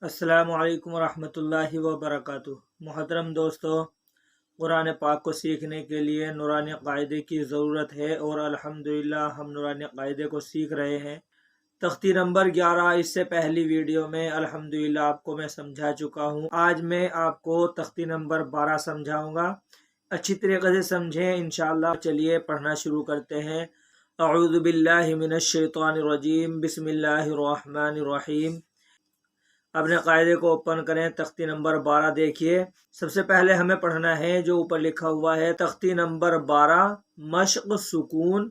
अस्सलामु अलैकुम रहमतुल्लाहि व बरकातुहू। मुहतरम दोस्तों, कुरान पाक को सीखने के लिए नूरानी कायदे की ज़रूरत है और अल्हम्दुलिल्लाह हम नूरानी कायदे को सीख रहे हैं। तख्ती नंबर 11 इससे पहली वीडियो में अल्हम्दुलिल्लाह आपको मैं समझा चुका हूँ। आज मैं आपको तख्ती नंबर 12 समझाऊँगा। अच्छी तरीके से समझें इंशाअल्लाह। चलिए पढ़ना शुरू करते हैं। अऊज़ु बिल्लाहि मिनश शैतानिर रजीम, बिस्मिल्लाहिर रहमानिर रहीम। अपने कायदे को ओपन करें, तख्ती नंबर 12 देखिए। सबसे पहले हमें पढ़ना है जो ऊपर लिखा हुआ है तख्ती नंबर 12 मश्क सुकून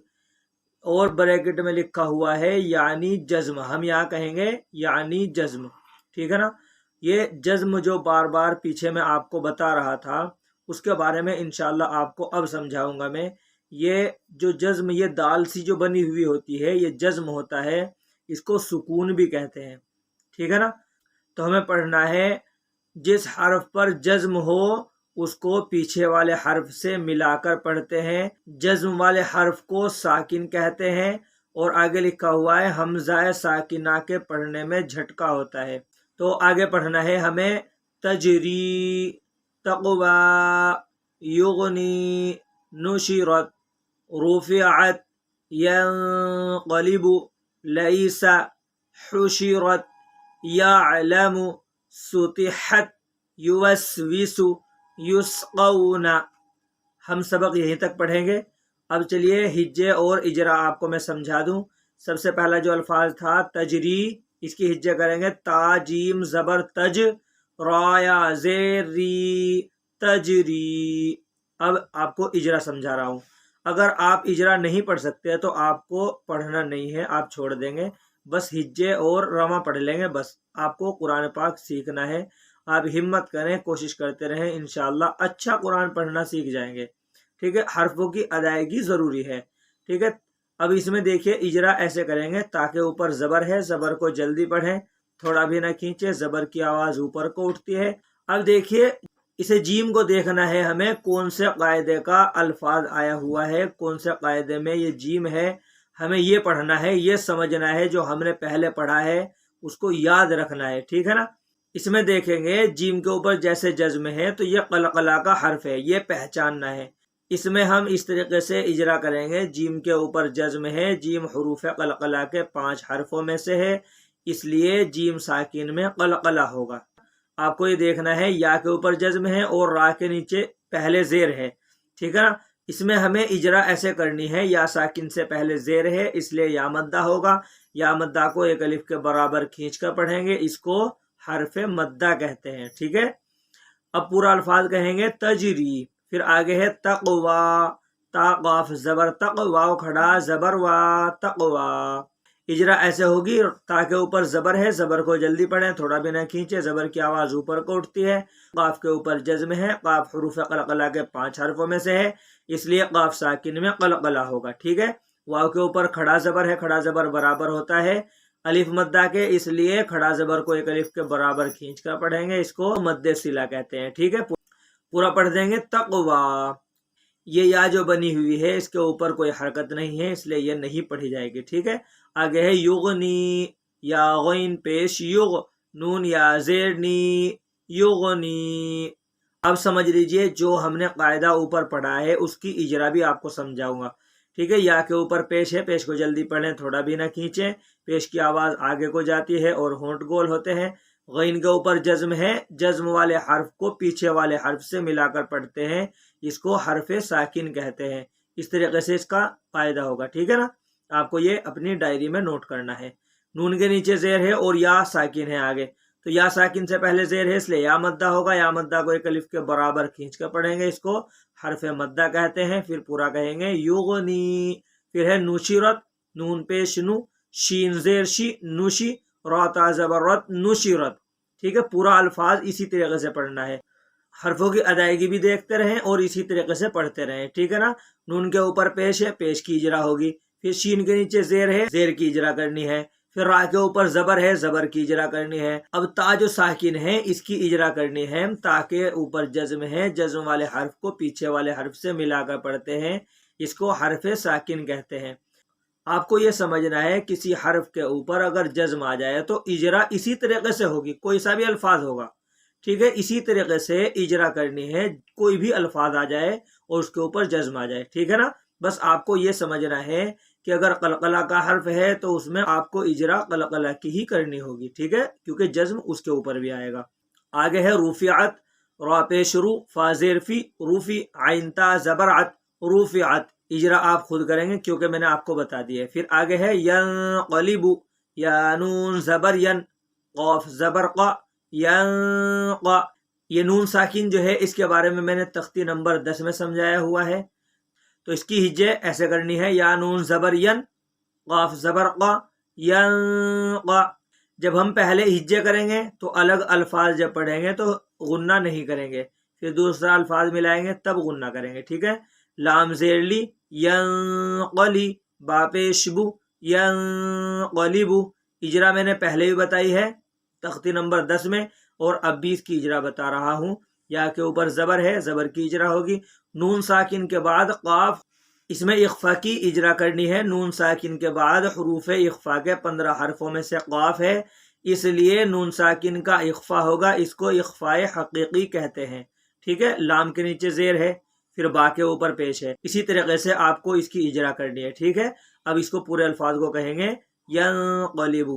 और ब्रैकेट में लिखा हुआ है यानी जज्म। हम यहाँ कहेंगे यानी जज्म, ठीक है ना। ये जज्म जो बार बार पीछे मैं आपको बता रहा था उसके बारे में इंशाल्लाह आपको अब समझाऊंगा मैं। ये जो जज्म, ये दाल सी जो बनी हुई होती है ये जज्म होता है, इसको सुकून भी कहते हैं, ठीक है ना। तो हमें पढ़ना है जिस हर्फ पर जज्म हो उसको पीछे वाले हर्फ से मिलाकर पढ़ते हैं। जज्म वाले हर्फ को साकिन कहते हैं और आगे लिखा हुआ है हमज़ा साकिना के पढ़ने में झटका होता है। तो आगे पढ़ना है हमें तजरी, तक़वा, युगनी, नुशिरत, रुफ़िअत, यंक़लिबु, लईसा, हुशिरत, यअलमु, सुतिहत, युवस्विसु, युस्क़ौना। हम सबक यहीं तक पढ़ेंगे। अब चलिए हिज्जे और इजरा आपको मैं समझा दूं। सबसे पहला जो अल्फाज था तजरी, इसकी हिज्जे करेंगे ता जीम जबर तज, राया ज़ेर री, तजरी। अब आपको इजरा समझा रहा हूँ। अगर आप इजरा नहीं पढ़ सकते तो आपको पढ़ना नहीं है, आप छोड़ देंगे, बस हिज्जे और रमा पढ़ लेंगे। बस आपको कुरान पाक सीखना है। आप हिम्मत करें, कोशिश करते रहें, इंशाअल्लाह अच्छा कुरान पढ़ना सीख जाएंगे, ठीक है। हर्फों की अदायगी ज़रूरी है, ठीक है। अब इसमें देखिए इजरा ऐसे करेंगे ताकि ऊपर ज़बर है, ज़बर को जल्दी पढ़ें, थोड़ा भी ना खींचे, ज़बर की आवाज़ ऊपर को उठती है। अब देखिए इसे जीम को देखना है हमें, कौन से कायदे का अल्फाज आया हुआ है, कौन से कायदे में ये जीम है, हमें ये पढ़ना है, ये समझना है। जो हमने पहले पढ़ा है उसको याद रखना है, ठीक है ना। इसमें देखेंगे जीम के ऊपर जैसे जज्म है तो ये कलकला का हर्फ है, ये पहचानना है। इसमें हम इस तरीके से इजरा करेंगे, जीम के ऊपर जज्म है, जीम हुरूफ कलकला के 5 हर्फों में से है, इसलिए जीम साकिन में कलकला होगा। आपको ये देखना है या के ऊपर जज्म है और रा के नीचे पहले जेर है, ठीक है ना। इसमें हमें इजरा ऐसे करनी है, या साकिन से पहले जेर है इसलिए या मद्दा होगा। या मद्दा को एक अलिफ के बराबर खींच कर पढ़ेंगे, इसको हरफे मद्दा कहते हैं, ठीक है। अब पूरा अल्फाज कहेंगे तजरी, फिर आगे है तक़वा, ता काफ जबर तक, वाव खड़ा जबर वा, तक़वा। इजरा ऐसे होगी, ता के ऊपर जबर है, जबर को जल्दी पढ़ें, थोड़ा भी ना खींचे, जबर की आवाज ऊपर को उठती है। काफ के ऊपर जज्म है, काफ हुरूफ कलकला के 5 हरफों में से है, इसलिए काफ साकिन में कलकला होगा, ठीक है। वाव के ऊपर खड़ा जबर है, खड़ा जबर बराबर होता है अलिफ मद्दा के, इसलिए खड़ा जबर को एक अलिफ के बराबर खींच कर पढ़ेंगे, इसको मद्दे सिला कहते हैं, ठीक है। पूरा पढ़ देंगे तक़वा। ये या जो बनी हुई है इसके ऊपर कोई हरकत नहीं है, इसलिए ये नहीं पढ़ी जाएगी, ठीक है। आगे है युगनी, या गैन पेश युग, नून या जेर नी, युगनी। अब समझ लीजिए जो हमने कायदा ऊपर पढ़ा है उसकी इजरा भी आपको समझाऊंगा, ठीक है। या के ऊपर पेश है, पेश को जल्दी पढ़ें, थोड़ा भी ना खींचें, पेश की आवाज आगे को जाती है और होंठ गोल होते हैं। गैन के ऊपर जज्म है, जज्म वाले हर्फ को पीछे वाले हर्फ से मिलाकर पढ़ते हैं, इसको हरफे साकिन कहते हैं। इस तरीके से इसका कायदा होगा, ठीक है ना। आपको ये अपनी डायरी में नोट करना है। नून के नीचे जेर है और या साकिन है आगे, तो या साकिन से पहले जेर है इसलिए या मद्दा होगा। या मद्दा को एक अलिफ के बराबर खींच कर पढ़ेंगे, इसको हरफे मद्दा कहते हैं। फिर पूरा कहेंगे युगनी, फिर है नुशिरत, नून पेश नु, शीन जेर शी, नुशी, राता जबरत, नुशिरत, ठीक है। पूरा अल्फाज इसी तरीके से पढ़ना है। हरफों की अदायगी भी देखते रहें और इसी तरीके से पढ़ते रहें, ठीक है ना। नून के ऊपर पेश है, पेश की इजरा होगी। फिर शीन के नीचे जेर है, जेर की इजरा करनी है। फिर रा के ऊपर जबर है, जबर की इजरा करनी है। अब ता जो साकिन है इसकी इजरा करनी है। ता के ऊपर जज्म है, जज्म वाले हर्फ को पीछे वाले हर्फ से मिलाकर पढ़ते हैं, इसको हरफे साकिन कहते हैं। آپ کو یہ سمجھنا ہے کسی حرف کے اوپر اگر جزم آ جائے تو اجرا اسی طریقے سے ہوگی، کوئی سا بھی الفاظ ہوگا، ٹھیک ہے، اسی طریقے سے اجرا کرنی ہے، کوئی بھی الفاظ آ جائے اور اس کے اوپر جزم آ جائے، ٹھیک ہے نا۔ بس آپ کو یہ سمجھنا ہے کہ اگر قلقلہ کا حرف ہے تو اس میں آپ کو اجرا قلقلہ کی ہی کرنی ہوگی، ٹھیک ہے، کیونکہ جزم اس کے اوپر بھی آئے گا۔ آگے ہے رفعت، را پیش رو، فا زیر فی، رفی، عین تا زبر عت، رفعت، اجرا آپ خود کریں گے کیونکہ میں نے آپ کو بتا دیا ہے۔ پھر آگے ہے ینقلب، یا نون زبر ین، قاف زبر قا، ینقا، یہ نون ساکن جو ہے اس کے بارے میں نے تختی نمبر 10 میں سمجھایا ہوا ہے، تو اس کی ہجے ایسے کرنی ہے، یا نون زبر ین، قاف زبر قا، ینقا۔ جب ہم پہلے ہجے کریں گے تو الگ الفاظ جب پڑھیں گے تو غنہ نہیں کریں گے، پھر دوسرا الفاظ ملائیں گے تب غنہ کریں گے، ٹھیک ہے۔ لام زیر لی، ینقلی، با پیش بو، ینقلب، اجرا میں نے پہلے بھی بتائی ہے تختی نمبر 10 میں، اور اب بھی اس کی اجرا بتا رہا ہوں۔ یا کے اوپر زبر ہے، زبر کی اجرا ہوگی۔ نون ساکن کے بعد قاف، اس میں اخفا کی اجرا کرنی ہے۔ نون ساکن کے بعد حروف اخفا کے 15 حرفوں میں سے قاف ہے، اس لیے نون ساکن کا اخفا ہوگا، اس کو اخفاء حقیقی کہتے ہیں، ٹھیک ہے۔ لام کے نیچے زیر ہے، پھر با کے اوپر پیش ہے، اسی طریقے سے آپ کو اس کی اجرا کرنی ہے، ٹھیک ہے۔ اب اس کو پورے الفاظ کو کہیں گے ینقلب۔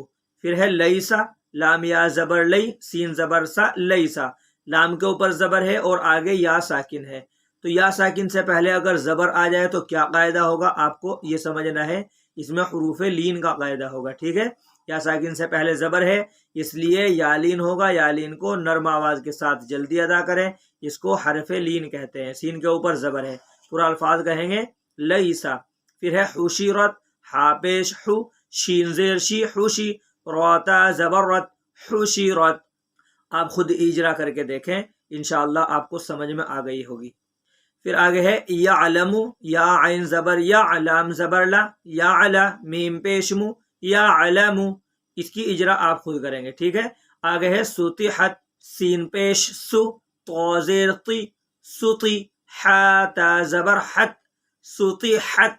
پھر ہے لیسا، لام یا زبر لئی، سین زبر سا، لیسا، لام کے اوپر زبر ہے اور آگے یا ساکن ہے، تو یا ساکن سے پہلے اگر زبر آ جائے تو کیا قاعدہ ہوگا آپ کو یہ سمجھنا ہے، اس میں حروف لین کا قاعدہ ہوگا، ٹھیک ہے۔ یا ساکن سے پہلے زبر ہے اس لیے یا لین ہوگا، یا لین کو نرم آواز کے ساتھ جلدی ادا کریں، اس کو حرف لین کہتے ہیں۔ سین کے اوپر زبر ہے، پورا الفاظ کہیں گے لیسا۔ پھر ہے حشرت، ہا پیش حو، شین زیر شی، حشی، روتا زبر رت، حشرت۔ آپ خود اجرا کر کے دیکھیں، انشاءاللہ آپ کو سمجھ میں آ گئی ہوگی۔ پھر آگے ہے یعلم، یا عین زبر یا، لام زبر لا، یا علا، میم پیش مو، یا علم، اس کی اجرا آپ خود کریں گے، ٹھیک ہے۔ آگے ہے سطحت، سین پیش سو، تو زیر تی، سطی، حا تا زبر حت، سطحت،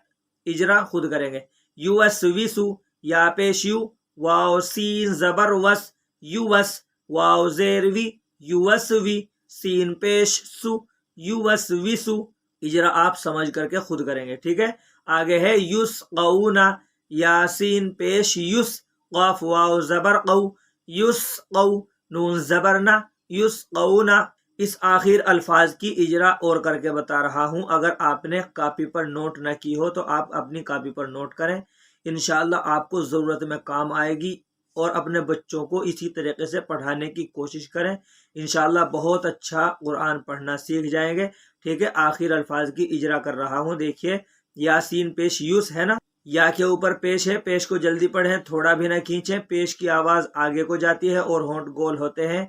اجرا خود کریں گے۔ یوسوسو، یا پیش یو، واو سین زبر وس، یوس، واو زیر وی، یوسوی، سین پیش سو، یوسوسو، اجرا آپ سمجھ کر کے خود کریں گے، ٹھیک ہے۔ آگے ہے یسقونا، یاسین پیش یس، قاف واو زبر قو، یسقو، نون زبرنا، یسقونا۔ اس آخر الفاظ کی اجرا اور کر کے بتا رہا ہوں، اگر آپ نے کاپی پر نوٹ نہ کی ہو تو آپ اپنی کاپی پر نوٹ کریں، انشاءاللہ آپ کو ضرورت میں کام آئے گی، اور اپنے بچوں کو اسی طریقے سے پڑھانے کی کوشش کریں، انشاءاللہ بہت اچھا قرآن پڑھنا سیکھ جائیں گے، ٹھیک ہے۔ آخر الفاظ کی اجرا کر رہا ہوں، دیکھیے، یاسین پیش یوس ہے نا، یا کے اوپر پیش ہے، پیش کو جلدی پڑھیں، تھوڑا بھی نہ کھینچیں، پیش کی آواز آگے کو جاتی ہے اور ہونٹ گول ہوتے ہیں،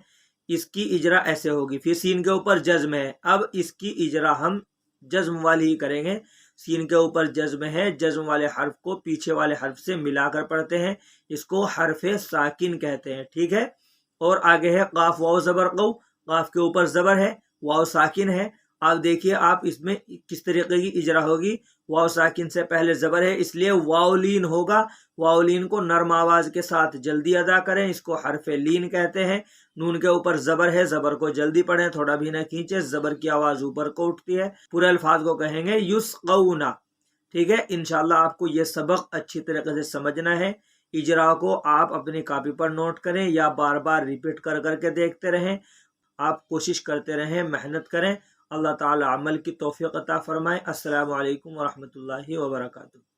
اس کی اجرا ایسے ہوگی۔ پھر سین کے اوپر جزم ہے، اب اس کی اجرا ہم جزم والی ہی کریں گے۔ سین کے اوپر جزم ہے، جزم والے حرف کو پیچھے والے حرف سے ملا کر پڑھتے ہیں، اس کو حرف ساکن کہتے ہیں، ٹھیک ہے۔ اور آگے ہے قاف واو زبر قو، قاف کے اوپر زبر ہے، واو ساکن ہے، آپ دیکھیے آپ اس میں کس طریقے کی اجرا ہوگی۔ واو ساکن سے پہلے زبر ہے اس لیے واو لین ہوگا، واو لین کو نرم آواز کے ساتھ جلدی ادا کریں، اس کو حرف لین کہتے ہیں۔ نون کے اوپر زبر ہے، زبر کو جلدی پڑھیں، تھوڑا بھی نہ کھینچے، زبر کی آواز اوپر کو اٹھتی ہے۔ پورے الفاظ کو کہیں گے یسقونا، ٹھیک ہے۔ انشاءاللہ آپ کو یہ سبق اچھی طریقے سے سمجھنا ہے، اجرا کو آپ اپنی کاپی پر نوٹ کریں یا بار بار ریپیٹ کر کر کے دیکھتے رہیں، آپ کوشش کرتے رہیں، محنت کریں، اللہ تعالی عمل کی توفیق عطا فرمائے۔ السلام علیکم ورحمۃ اللہ وبرکاتہ۔